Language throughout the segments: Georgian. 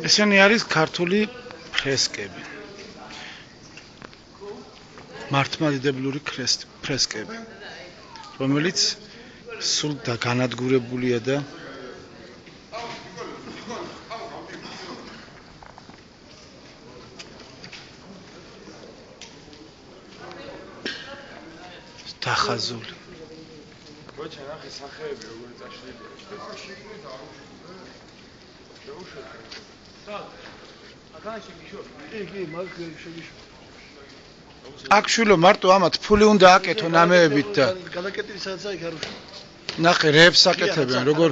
ესენი არის ქართული ფრესკები. მართლმადიდებლური ფრესკები, რომელიც სულ განადგურებულია და დახაზული. გოჩა ნახე სახეები როგორ წაშლილია. აქ შვილო მარტო ამათ ფული უნდა აკეთონ ამეებით და გადაკეტილსაც აი გარუში. ნახე რეებს აკეთებენ როგორ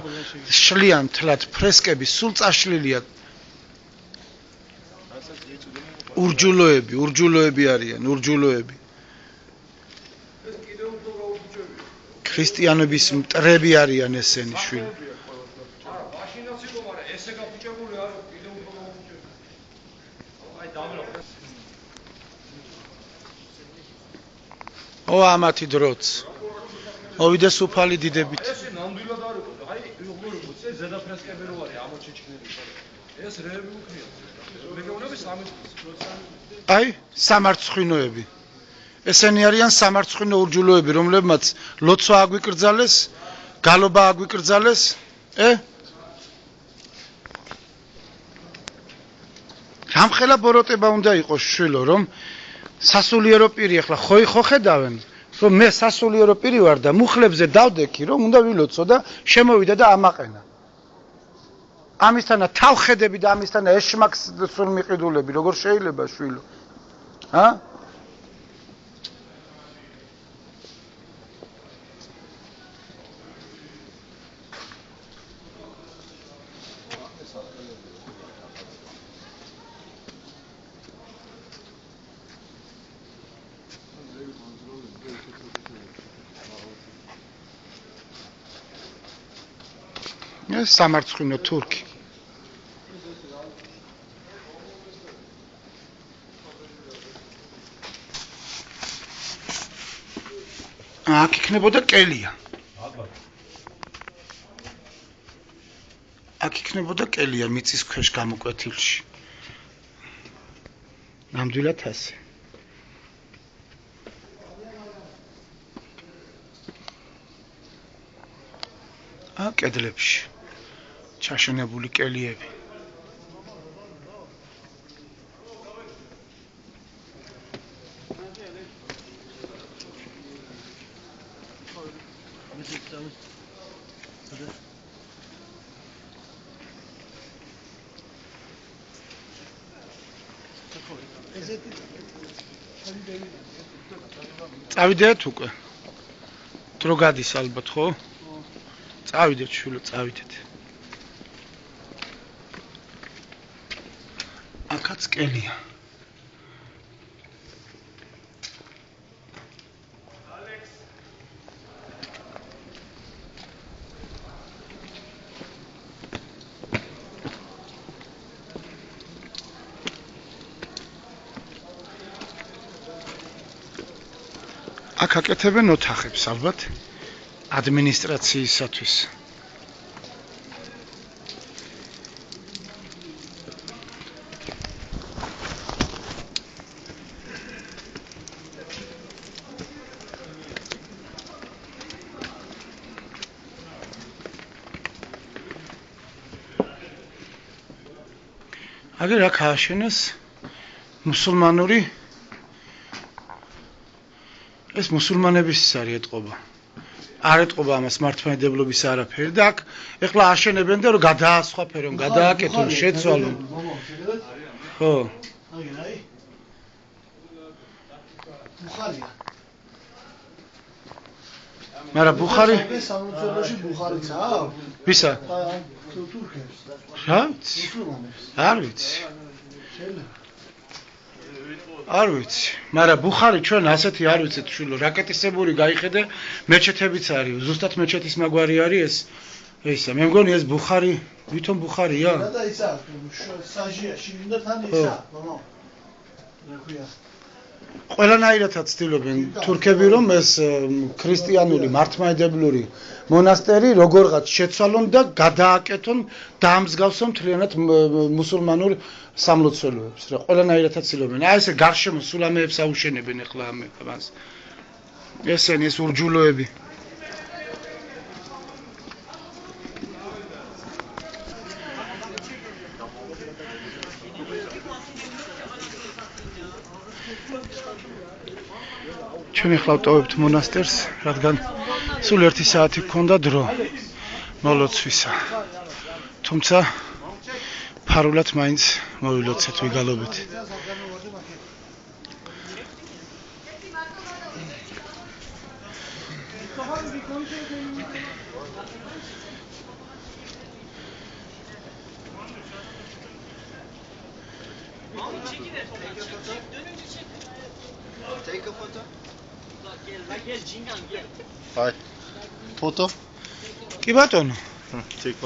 შლიან თლად ფრესკები სულ წაშლილია. ურჯულოები არიან, ურჯულოები. ქრისტიანების მტრები არიან ესენი შვილი. მაშინაც იყო, მაგრამ ესე გაფუჭებული არ იყო, კიდევ უფრო გაფუჭებული. აი დამრა. ამათი დროც. მოვიდა სუფალი დიდებით. ესე ნამდვილად არ იყო. აი როგორ იყო, ეს ზედა ფრესკები რო არის ამოჩეჩქნილი. ეს რეები უქნია. მეგეუნები სამი აი სამარცხვინოები. ესენი არიან სამარცხვინო ურჯულოები, რომლებმაც ლოცვა აგვიკრძალეს, გალობა აგვიკრძალეს, რამხელა ბოროტება უნდა იყოს შვილო, რომ სასულიერო პირი ახლა ხო ხედავენ, რომ მე სასულიერო პირი ვარ და მუხლებზე დავდექი, რომ უნდა ვილოცო და შემოვიდა და ამაყენა. ამისთანა თავხედები და ამისთანა ეშმაკს სულ მიყიდულები, როგორ შეიძლება შვილო? ეს სამარცხვინო თურქი. აქ იქნებოდა კელია. აქ იქნებოდა კელია მიწის ქვეშ გამოკვეთილში. ნამდვილად ასე. კედლებში ჩაშენებული კელიები. წავიდეთ უკვე. დრო გადის ალბათ, ხო? წავიდეთ შვილო, წავიდეთ. აქაც კელია. აქ აკეთებენ ოთახებს ალბათ ადმინისტრაციისათვის. აგერ აქ ააშენეს მუსულმანური ეს მუსულმანების არის ეტყობა. არ ეტყობა ამას მართლმადიდებლობის არაფერი და აქ ეხლა აშენებენ და რომ გადაასხვაფერონ, გადააკეთონ, შეცვალონ. ხო. აი. ბუხარია. მაგრამ ბუხარი სამლოცველოში ბუხარიცაა? ვისა? თურქებს. რა? მუსულმანებს. არ ვიცი. არ ვიცი, მაგრამ ბუხარი ჩვენ ასეთი არ ვიცით შვილო, რაკეტისებური გაიხედე, მეჩეთებიც არის, ზუსტად მეჩეთის მაგვარი არის ესა, მე მგონი ეს ბუხარი, ვითომ ბუხარია? და ისა, საჟია, შიგნიდან თან ისა, ნო. რა ქვია? ყველანაირადაც ცდილობენ თურქები რომ ეს ქრისტიანული მართლმადიდებლური მონასტერი როგორღაც შეცვალონ და გადააკეთონ დაამსგავსონ მთლიანად მუსულმანურ სამლოცველოებს რა ყველანაირადაც ცდილობენ აი ესე გარშემო სულამეებს აუშენებენ ახლა ამას ესენი ეს ურჯულოები ჩვენ ახლა ვტოვებთ მონასტერს, რადგან სულ 1 საათი გქონდა დრო მოლოცვისა. თუმცა ფარულად მაინც მოვილოცეთ, ვიგალობთ. Take a photo. Hi. Photo? კი ბატონო. Take